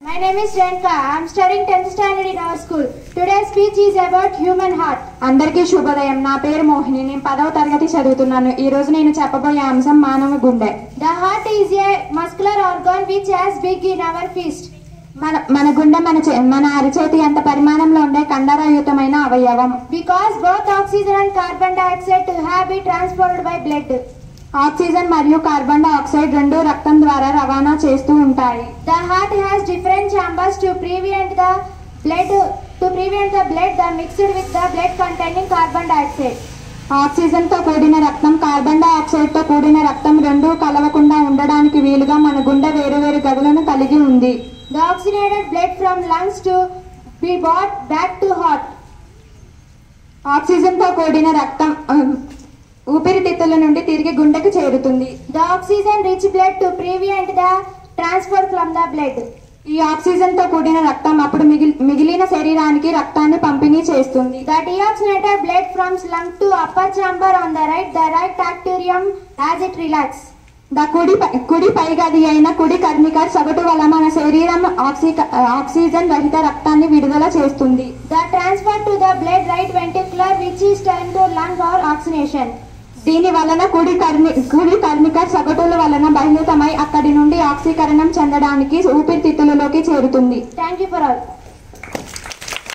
My name is Renka. I am studying 10th standard in our school. Today's speech is about human heart. అందరికీ శుభోదయం. నా పేరు మోహిని. నేను 10వ తరగతి చదువుతున్నాను. ఈ రోజు నేను చెప్పబోయే అంశం మానవ గుండె. The heart is a muscular organ which has big in our fist. మన గుండె మన అరిచేతి అంత పరిమాణంలో ఉండే కండరాయుతమైన అవయవం. Because both oxygen and carbon dioxide have been transported by blood. Oxygen మరియు కార్బన్ డయాక్సైడ్ రెండు రక్తం ద్వారా రవాణా చేస్తూ ఉంటాయి. The heart has different chambers to prevent the blood that mixed with the blood containing carbon dioxide. Oxygen తో కూడిన రక్తం కార్బన్ డయాక్సైడ్ తో కూడిన రక్తం రెండూ కలవకుండా ఉండడానికి వీలుగా మన గుండె వేరువేరు గదులను కలిగి ఉంది. The oxygenated blood from lungs to be brought back to heart. Oxygen తో కూడిన రక్తం ఊపిరితిత్తుల నుండి తిరిగి గుండెకు చేరుతుంది. The oxygen rich blood to prevent the transfer from the blood. ఈ ఆక్సిజన్ తో కూడిన రక్తం అప్పుడు మిగిలిన శరీరానికి రక్తాన్ని పంపిణీ చేస్తుంది. The deoxygenated blood from lung to upper chamber on the right atrium as it relax. కుడి పైగది అయిన కుడి కర్ణిక సగటు వల్ల మన శరీరం ఆక్సిజన్ రహిత రక్తాన్ని విడుదల చేస్తుంది. The transfer to the blood right ventricular which is turned to lung or oxygenation. దీని వలన కుడి కర్ణిక సగటుల వలన బహిర్గతమై అక్కడి నుండి ఆక్సీకరణం చెందడానికి ఊపిరితిత్తులలోకి చేరుతుంది. Thank you for all.